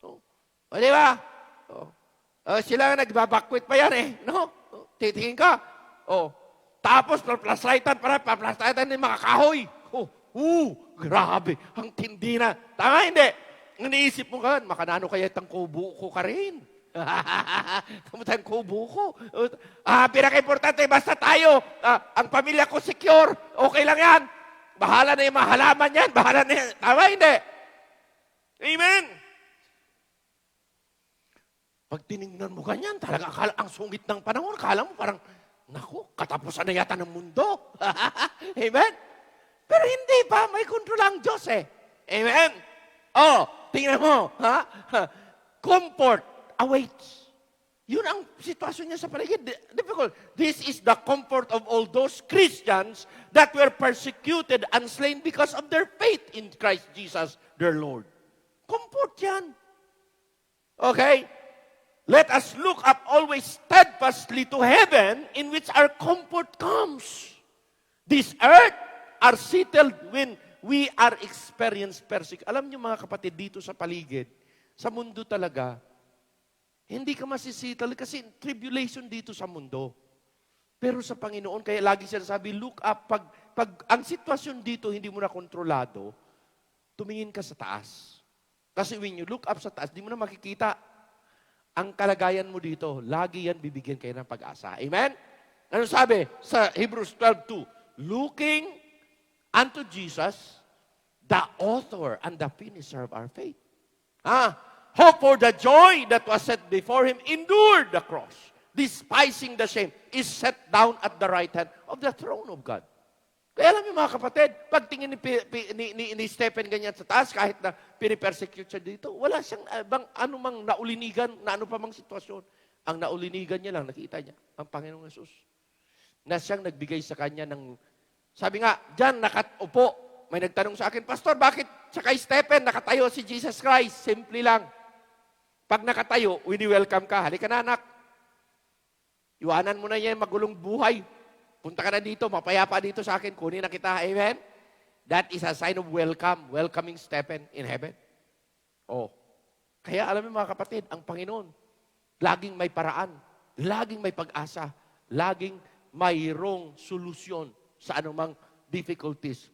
O, di ba? Sila nagbabakwit pa yan eh. No? Titingin ka. Tapos, paplastaytan ng mga kahoy. Grabe, ang tindi na. Tama, hindi. Iniisip mo ka, makanano kaya itang kubo ko ka rin. Kamusta ang kubo ko? Pinaka-importante, basta tayo, ang pamilya ko secure, okay lang yan. Bahala na yung mga halaman yan, bahala na yan. Tama, hindi. Amen. Pag tinignan mo ganyan, talaga ang sungit ng panahon, akala mo parang, naku, katapusan na yata ng mundo. Amen? Pero hindi pa, may kontrol ang Diyos eh. Amen? Tingnan mo, comfort awaits. Yun ang sitwasyon niya sa paligid. Difficult. This is the comfort of all those Christians that were persecuted and slain because of their faith in Christ Jesus, their Lord. Comfort yan. Okay? Let us look up always steadfastly to heaven in which our comfort comes. This earth are settled when we are experienced persecution. Alam niyo mga kapatid, dito sa paligid, sa mundo talaga, hindi ka masisital kasi tribulation dito sa mundo. Pero sa Panginoon, kaya lagi siya sabi, look up. Pag ang sitwasyon dito hindi mo na kontrolado, tumingin ka sa taas. Kasi when you look up sa taas, di mo na makikita ang kalagayan mo dito. Lagi yan bibigyan kayo ng pag-asa. Amen? Ano sabi sa Hebrews 12:2? Looking unto Jesus, the author and the finisher of our faith. Hope for the joy that was set before him, endured the cross, despising the shame, is set down at the right hand of the throne of God. Kaya alam niyo mga kapatid, pag tingin ni Stephen ganyan sa taas, kahit na pinipersecute siya dito, wala siyang anumang naulinigan, na ano pa mang sitwasyon. Ang naulinigan niya lang, nakita niya, ang Panginoong Yesus. Na siyang nagbigay sa kanya ng, sabi nga, dyan nakatupo, may nagtanong sa akin, Pastor, bakit sa kay Stephen nakatayo si Jesus Christ? Simple lang. Pag nakatayo, wini-welcome ka. Halika na, anak. Iwanan mo na yan magulong buhay. Punta ka na dito, mapayapa dito sa akin. Kunin na kita. Amen? That is a sign of welcome. Welcoming Stephen in heaven. Kaya alam mo mga kapatid, ang Panginoon, laging may paraan. Laging may pag-asa. Laging mayroong solusyon sa anumang difficulties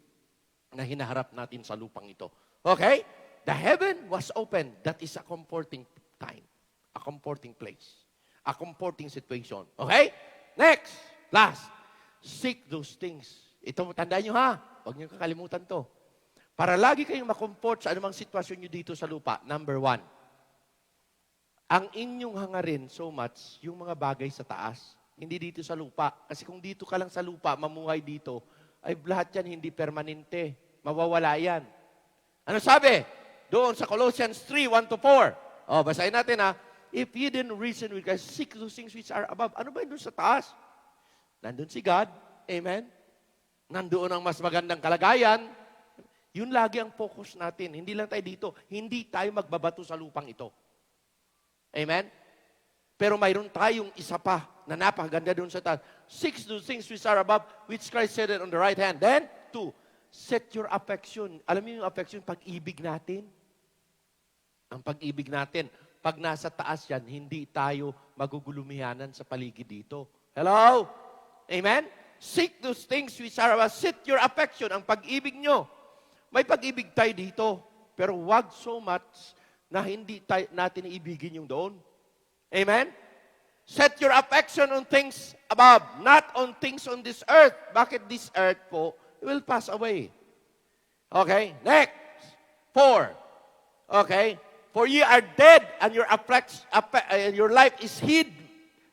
na hinaharap natin sa lupang ito. Okay? The heaven was open. That is a comforting time. A comforting place. A comforting situation. Okay? Next. Last. Seek those things. Ito, tandaan nyo ha. Huwag nyo kakalimutan to. Para lagi kayong makomfort sa anumang sitwasyon nyo dito sa lupa. Number 1. Ang inyong hangarin so much, yung mga bagay sa taas. Hindi dito sa lupa. Kasi kung dito ka lang sa lupa, mamuhay dito, ay lahat yan hindi permanente. Mawawala yan. Ano sabi? Doon sa Colossians 3:1-4. Basahin natin ha. If you didn't reason with Christ, seek those things which are above. Ano ba yun doon sa taas? Nandun si God. Amen? Nandoon ang mas magandang kalagayan. Yun lagi ang focus natin. Hindi lang tayo dito. Hindi tayo magbabato sa lupang ito. Amen? Pero mayroon tayong isa pa na napakaganda doon sa taas. Seek those things which are above, which Christ said it on the right hand. Then, 2, set your affection. Alam niyo yung affection, pag-ibig natin. Ang pag-ibig natin, pag nasa taas yan, hindi tayo magugulumihanan sa paligid dito. Hello? Amen? Seek those things which are above. Set your affection, ang pag-ibig nyo. May pag-ibig tayo dito, pero wag so much na hindi natin ibigin yung doon. Amen? Set your affection on things above, not on things on this earth. Bakit this earth po? It will pass away. Okay? Next. 4. Okay? For ye are dead, and your life is hid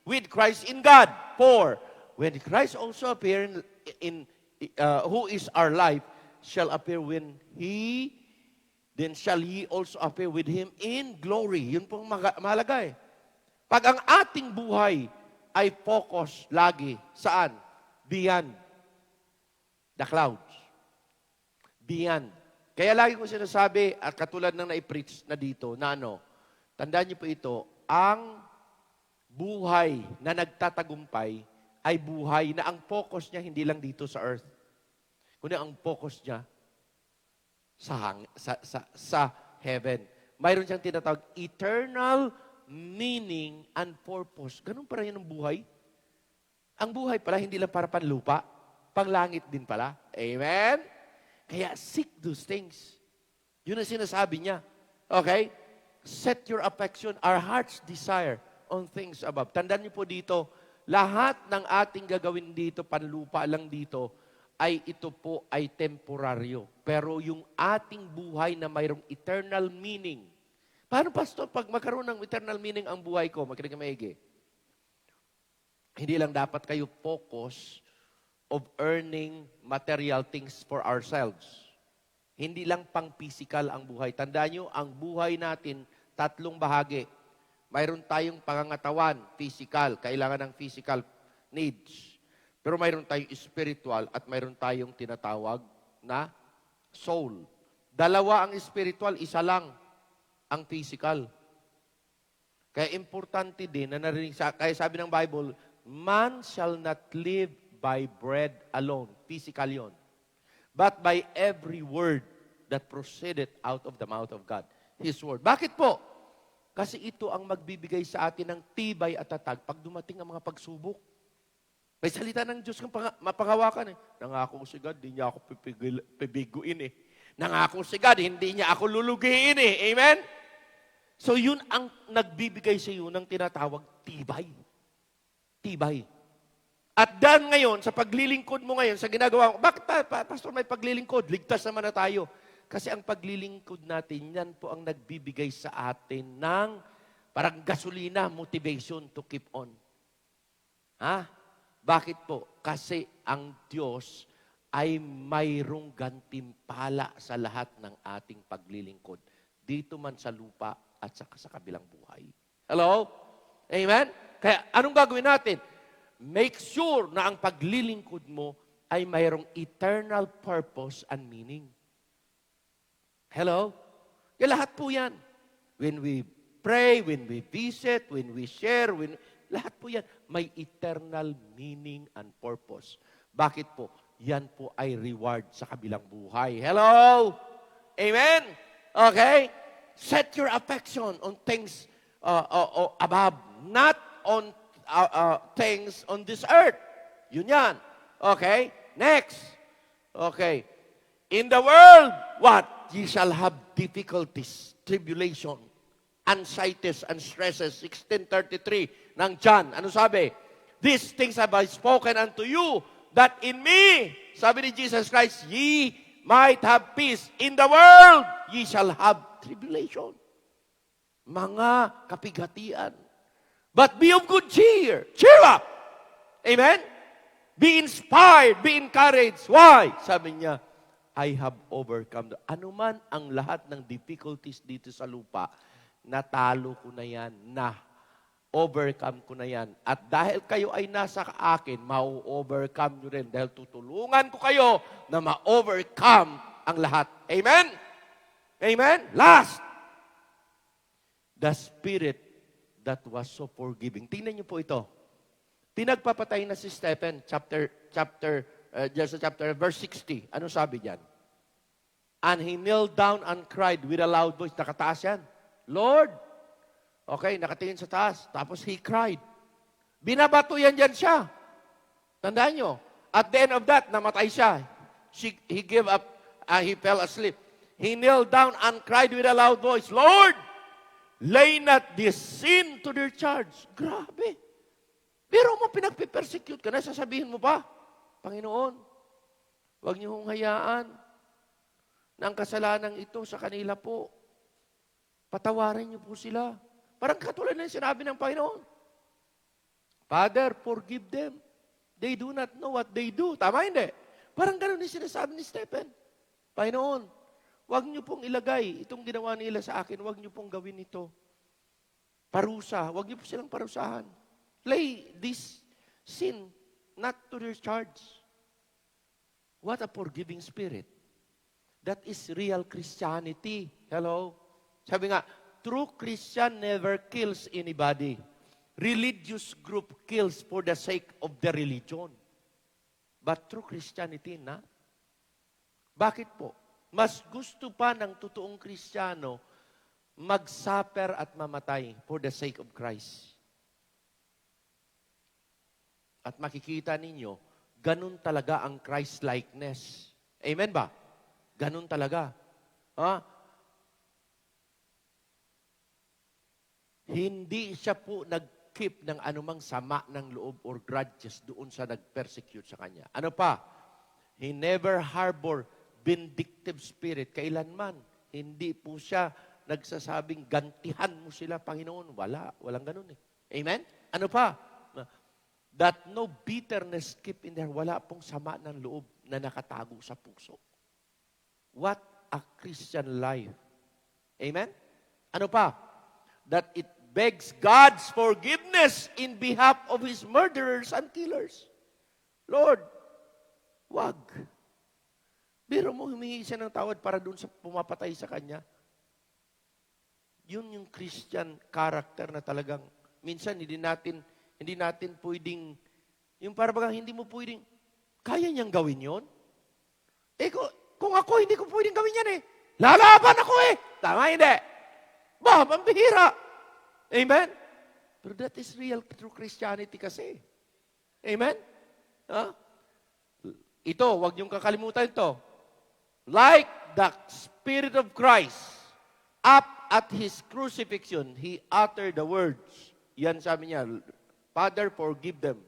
with Christ in God. 4. When Christ also appear who is our life, shall appear when then shall ye also appear with Him in glory. Yun pong mahalaga eh. Pag ang ating buhay ay focus lagi, saan? Beyond the clouds. Beyond. Kaya lagi ko sinasabi, at katulad ng na-preach na dito, na tandaan niyo po ito, ang buhay na nagtatagumpay ay buhay na ang focus niya hindi lang dito sa earth. Kundi ang focus niya sa heaven. Mayroon siyang tinatawag eternal meaning and purpose. Ganun pa rin ang buhay. Ang buhay pala, hindi lang para panlupa, panglangit din pala. Amen? Kaya seek those things. Yun ang sinasabi niya. Okay? Set your affection, our heart's desire on things above. Tandaan niyo po dito, lahat ng ating gagawin dito, panlupa lang dito, ay ito po ay temporaryo. Pero yung ating buhay na mayroong eternal meaning. Paano, Pastor, pag magkaroon ng eternal meaning ang buhay ko, makinig ka maigi. Hindi lang dapat kayo focus of earning material things for ourselves. Hindi lang pang physical ang buhay. Tandaan nyo, ang buhay natin, tatlong bahagi. Mayroon tayong pangangatawan, physical, kailangan ng physical needs. Pero mayroon tayong spiritual at mayroon tayong tinatawag na soul. Dalawa ang spiritual, isa lang ang physical. Kaya importante din na narinig, kaya sabi ng Bible, man shall not live by bread alone. Physical yon. But by every word that proceeded out of the mouth of God. His word. Bakit po? Kasi ito ang magbibigay sa atin ng tibay at tatag pag dumating ang mga pagsubok. May salita ng Diyos kang mapangawakan eh. Nangako si God, hindi niya ako pipiguin eh. Nangako si God, hindi niya ako lulugiin eh. Amen? So yun ang nagbibigay sa iyo ng tinatawag tibay. Tibay. At dan ngayon, sa paglilingkod mo ngayon, sa ginagawa mo, bakit Pastor, may paglilingkod? Ligtas naman na tayo. Kasi ang paglilingkod natin, yan po ang nagbibigay sa atin ng parang gasolina, motivation to keep on. Ha? Bakit po? Kasi ang Diyos ay mayroong gantimpala sa lahat ng ating paglilingkod. Dito man sa lupa at sa kabilang buhay. Hello? Amen? Kaya anong gagawin natin? Make sure na ang paglilingkod mo ay mayroong eternal purpose and meaning. Hello? Kaya lahat po yan. When we pray, when we visit, when we share, lahat po yan may eternal meaning and purpose. Bakit po? Yan po ay reward sa kabilang buhay. Hello? Amen? Okay? Set your affection on things above, not on things on this earth. Yun yan. Okay? Next. Okay. In the world, what? Ye shall have difficulties, tribulation, anxieties, and stresses. 16:33 ng John. Ano sabi? These things have I spoken unto you, that in me, sabi ni Jesus Christ, ye might have peace. In the world, ye shall have tribulation. Mga kapigatian. But be of good cheer. Cheer up. Amen? Be inspired. Be encouraged. Why? Sabi niya, I have overcome. Ano man ang lahat ng difficulties dito sa lupa, natalo ko na yan, overcome ko na yan. At dahil kayo ay nasa akin, ma-overcome nyo rin. Dahil tutulungan ko kayo na ma-overcome ang lahat. Amen? Amen? Last. The Spirit that was so forgiving. Tingnan niyo po ito. Pinagpapatay na si Stephen, verse 60. Ano sabi diyan? And he knelt down and cried with a loud voice. Nakataas yan. Lord. Okay, nakatingin sa taas. Tapos he cried. Binabato yan dyan siya. Tandaan nyo. At the end of that, namatay siya. He gave up, he fell asleep. He knelt down and cried with a loud voice, Lord, lay not this sin to their charge. Grabe. Pero mo pinagpipersecute ka na, sasabihin mo pa, Panginoon, huwag niyo hong hayaan na ang kasalanan ito sa kanila po. Patawarin niyo po sila. Parang katulad na yung sinabi ng Panginoon. Father, forgive them. They do not know what they do. Tama hindi? Parang ganun yung sinasabi ni Stephen. Panginoon, huwag niyo pong ilagay itong ginawa nila sa akin. Huwag niyo pong gawin ito. Parusa. Huwag niyo po silang parusahan. Lay this sin not to their charge. What a forgiving spirit. That is real Christianity. Hello? Sabi nga, true Christian never kills anybody. Religious group kills for the sake of the religion. But true Christianity, na? Bakit po? Mas gusto pa ng totoong Kristiyano mag-suffer at mamatay for the sake of Christ. At makikita ninyo, ganun talaga ang Christ-likeness. Amen ba? Ganun talaga. Ha? Hindi siya po nag-keep ng anumang sama ng loob or grudges doon sa nag-persecute sa kanya. Ano pa? He never harbor vindictive spirit. Kailanman, hindi po siya nagsasabing, gantihan mo sila, Panginoon. Walang ganun eh. Amen? Ano pa? That no bitterness keep in there. Wala pong sama ng loob na nakatago sa puso. What a Christian life. Amen? Ano pa? That it begs God's forgiveness in behalf of His murderers and killers. Lord, wag. Biro mo, humingi siya ng tawad para doon sa pumapatay sa kanya. Yun yung Christian character na talagang, minsan hindi natin pwedeng, yung parang hindi mo pwedeng, kaya niyang gawin yun? Eh, kung ako, hindi ko pwedeng gawin yan eh. Lalaban ako eh. Tama, hindi. Mambihira. Amen? Pero that is real true Christianity kasi. Amen? Ito, wag niyong kakalimutan ito. Like the Spirit of Christ, up at His crucifixion, He uttered the words. Yan sabi niya, Father, forgive them.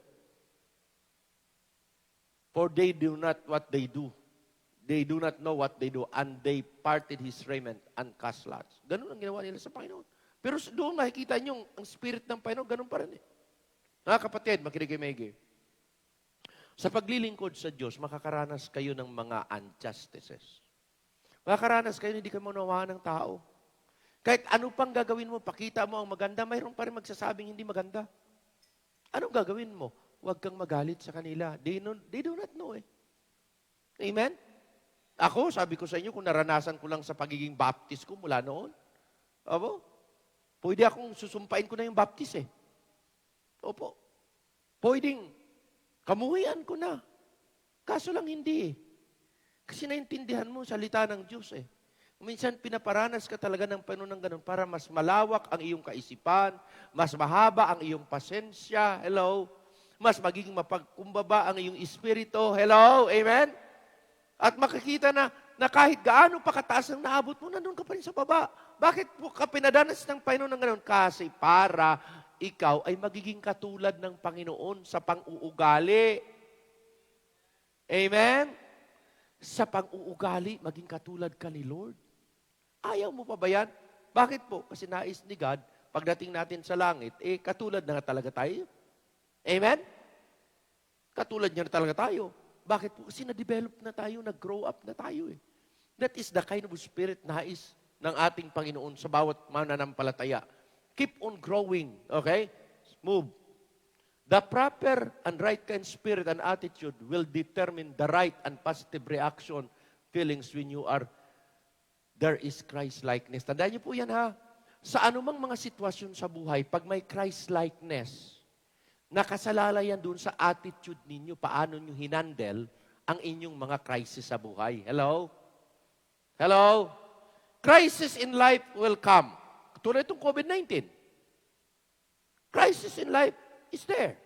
For they do not what they do. They do not know what they do. And they parted His raiment and cast lots. Ganun ang ginawa nila sa Panginoon. Pero doon makikita niyo, ang Spirit ng Panginoon, ganun pa rin eh. Mga kapatid, makinig-maigi. Sa paglilingkod sa Diyos, makakaranas kayo ng mga injustices. Makakaranas kayo, hindi kayo maunawaan ng tao. Kahit ano pang gagawin mo, pakita mo ang maganda, mayroon pa rin magsasabing hindi maganda. Anong gagawin mo? Huwag kang magalit sa kanila. They do not know eh. Amen? Ako, sabi ko sa inyo, kung naranasan ko lang sa pagiging baptist ko mula noon, pwede akong susumpain ko na yung baptist eh. Opo. Pwedeng kamuhian ko na. Kaso lang hindi eh. Kasi naintindihan mo salita ng Diyos eh. Minsan pinaparanas ka talaga ng Panginoon ng ganun para mas malawak ang iyong kaisipan, mas mahaba ang iyong pasensya, hello, mas magiging mapagkumbaba ang iyong espiritu, hello, amen? At makikita na kahit gaano pa kataas ang naabot mo, nandun ka pa rin sa baba. Bakit po ka pinadanas ng Panginoon ng ganun? Kasi para ikaw ay magiging katulad ng Panginoon sa pang-uugali. Amen? Sa pang-uugali, maging katulad ka ni Lord. Ayaw mo pa ba yan? Bakit po? Kasi nais ni God, pagdating natin sa langit, katulad na talaga tayo. Amen? Katulad niya na talaga tayo. Bakit po? Kasi na-develop na tayo, nag-grow up na tayo eh. That is the kind of spirit nais ng ating Panginoon sa bawat mananampalataya. Keep on growing, okay? Move. The proper and right kind spirit and attitude will determine the right and positive reaction, feelings when there is Christ-likeness. Tandaan niyo po yan ha. Sa anumang mga sitwasyon sa buhay, pag may Christ-likeness, nakasalala yan doon sa attitude ninyo, paano nyo hinandle ang inyong mga crisis sa buhay. Hello? Hello? Crisis in life will come. Tulad itong COVID-19. Crisis in life is there.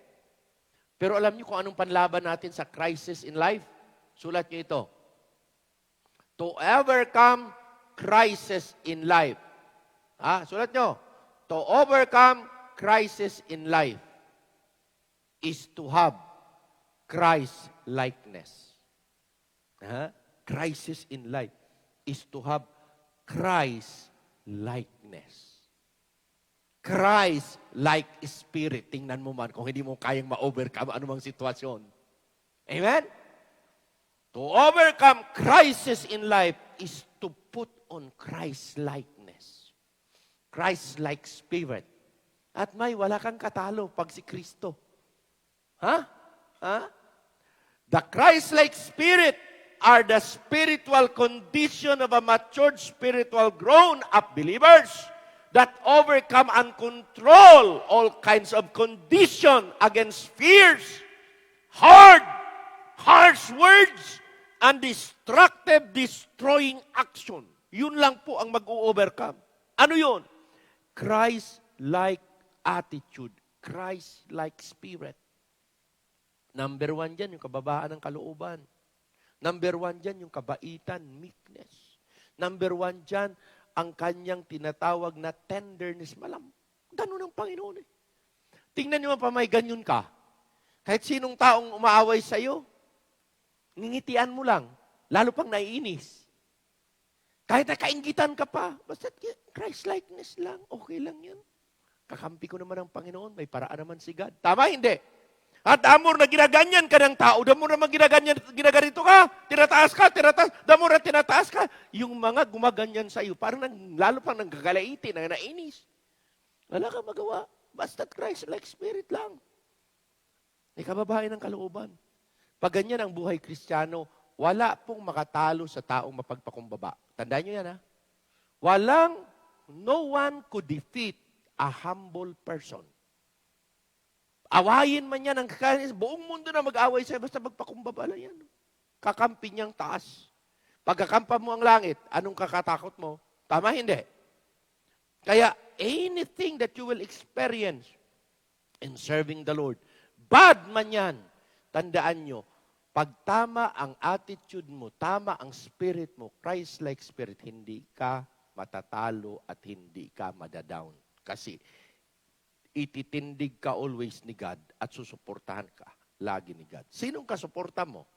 Pero alam niyo kung anong panlaban natin sa crisis in life? Sulat niyo ito. To overcome crisis in life. Sulat niyo. To overcome crisis in life is to have Christ-likeness. Crisis in life is to have Christ-likeness. Christ-like spirit. Tingnan mo man kung hindi mo kayang ma-overcome anumang sitwasyon. Amen? To overcome crisis in life is to put on Christ-likeness. Christ-like spirit. At wala kang katalo pag si Kristo. The Christ-like spirit are the spiritual condition of a matured, spiritual, grown-up believers that overcome and control all kinds of condition against fears, harsh words, and destructive, destroying action. Yun lang po ang mag-overcome. Ano yun? Christ-like attitude. Christ-like spirit. Number 1 dyan, yung kababaan ng kalooban. Number 1 dyan, yung kabaitan, meekness. Number 1 dyan, ang kanyang tinatawag na tenderness. Ganun ang Panginoon eh. Tingnan nyo pa may ganyan ka. Kahit sinong taong umaaway sa'yo, ngingitian mo lang. Lalo pang naiinis. Kahit nakaingitan ka pa, basta Christ-likeness lang, okay lang yan. Kakampi ko naman ang Panginoon, may paraan naman si God. Tama, hindi? At amor na ginaganyan ka ng tao, damor naman ginaganito ka, tinataas, damor na tinataas ka. Yung mga gumaganyan sa iyo, parang lalo pang nanggagalaiti, nainis. Wala kang magawa. Basta Christ-like spirit lang. May kababae ng kalooban. Pag ganyan ang buhay Kristiyano, wala pong makatalo sa taong mapagpakumbaba. Tandaan nyo yan, ha? No one could defeat a humble person. Awayin man yan ang kakanin. Buong mundo na mag-away sa'yo, basta magpakumbaba lang yan. Kakampi niyang taas. Pagkakampa mo ang langit, anong kakatakot mo? Tama, hindi? Kaya, anything that you will experience in serving the Lord, bad man yan, tandaan nyo, pag tama ang attitude mo, tama ang spirit mo, Christ-like spirit, hindi ka matatalo at hindi ka madadown. Kasi, ititindig ka always ni God at susuportahan ka lagi ni God. Sinong kasuporta mo?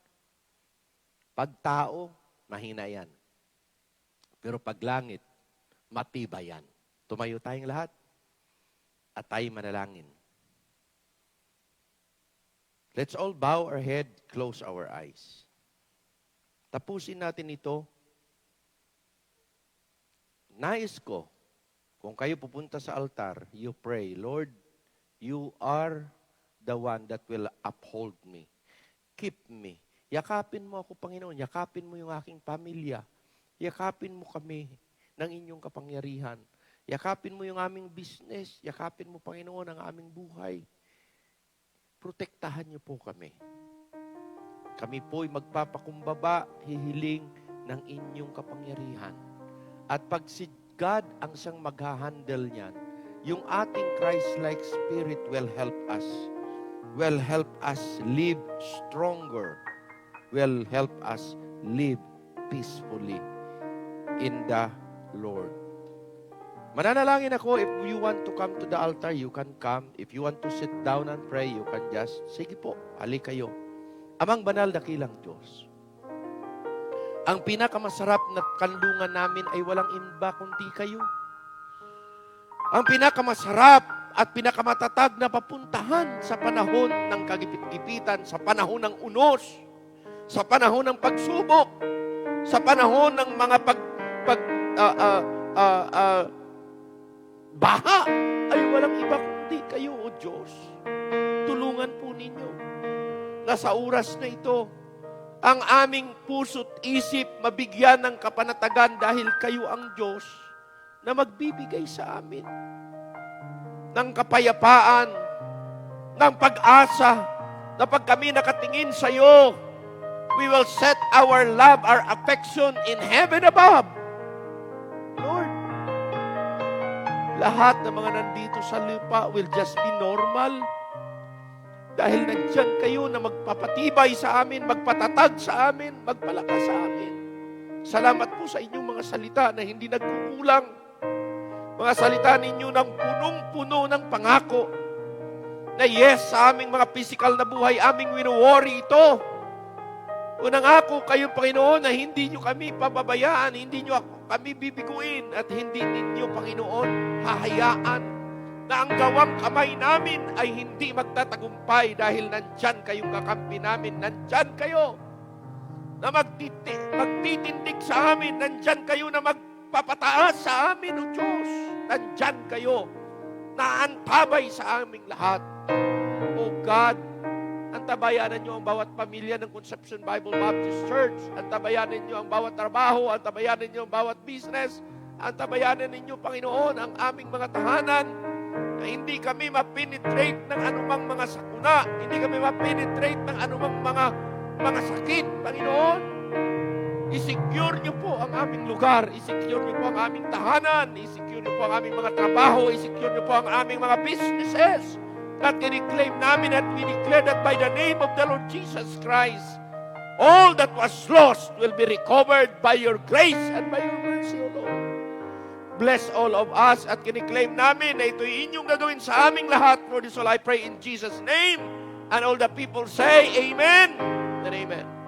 Pag tao, mahina yan. Pero pag langit, matibay yan. Tumayo tayong lahat at tayo manalangin. Let's all bow our head, close our eyes. Tapusin natin ito. Nais ko, kung kayo pupunta sa altar, you pray, Lord, you are the one that will uphold me. Keep me. Yakapin mo ako, Panginoon. Yakapin mo yung aking pamilya. Yakapin mo kami ng inyong kapangyarihan. Yakapin mo yung aming business. Yakapin mo, Panginoon, ang aming buhay. Protektahan niyo po kami. Kami po'y magpapakumbaba, hihiling ng inyong kapangyarihan. At pag si God ang siyang mag-handle niyan, yung ating Christ-like spirit will help us. Will help us live stronger. Will help us live peacefully in the Lord. Mananalangin ako, if you want to come to the altar, you can come. If you want to sit down and pray, you can just, sige po, halik kayo. Amang banal, dakilang Diyos. Ang pinakamasarap na kanlungan namin ay walang iba kundi kayo. Ang pinakamasarap at pinakamatatag na papuntahan sa panahon ng kagipit-gipitan, sa panahon ng unos, sa panahon ng pagsubok, sa panahon ng mga baha, ay walang iba kundi kayo, O Diyos. Tulungan po ninyo na sa oras na ito, ang aming puso't isip mabigyan ng kapanatagan dahil kayo ang Diyos na magbibigay sa amin ng kapayapaan, ng pag-asa, na pag kami nakatingin sa iyo, we will set our love, our affection in heaven above. Lord, lahat ng mga nandito sa lupa will just be normal. Dahil nandyan kayo na magpapatibay sa amin, magpatatag sa amin, magpalakas sa amin. Salamat po sa inyong mga salita na hindi nagkukulang. Mga salita ninyo ng punong-puno ng pangako. Na yes, sa aming mga physical na buhay, aming wino-worry ito. Unang ako kayo, Panginoon, na hindi nyo kami pababayaan, hindi nyo kami bibiguin, at hindi ninyo, Panginoon, hahayaan na ang gawang kamay namin ay hindi magtatagumpay dahil nandyan kayong kakampi namin, nandyan kayo na magtitindig sa amin, nandyan kayo na magpapataas sa amin, O Diyos, nandyan kayo na antabay sa aming lahat. O God, antabayanan niyo ang bawat pamilya ng Conception Bible Baptist Church, antabayanan niyo ang bawat trabaho, antabayanan niyo ang bawat business, antabayanan ninyo, Panginoon, ang aming mga tahanan, na hindi kami ma-penetrate ng anumang mga sakuna, hindi kami ma-penetrate ng anumang mga sakit, Panginoon. I-secure niyo po ang aming lugar. I-secure niyo po ang aming tahanan. I-secure niyo po ang aming mga trabaho. I-secure niyo po ang aming mga businesses. At i-claim namin at we declare that by the name of the Lord Jesus Christ, all that was lost will be recovered by your grace and by your mercy, O Lord. Bless all of us at kiniklaim namin na ito'y inyong gagawin sa aming lahat. For this all I pray in Jesus' name. And all the people say, Amen and Amen.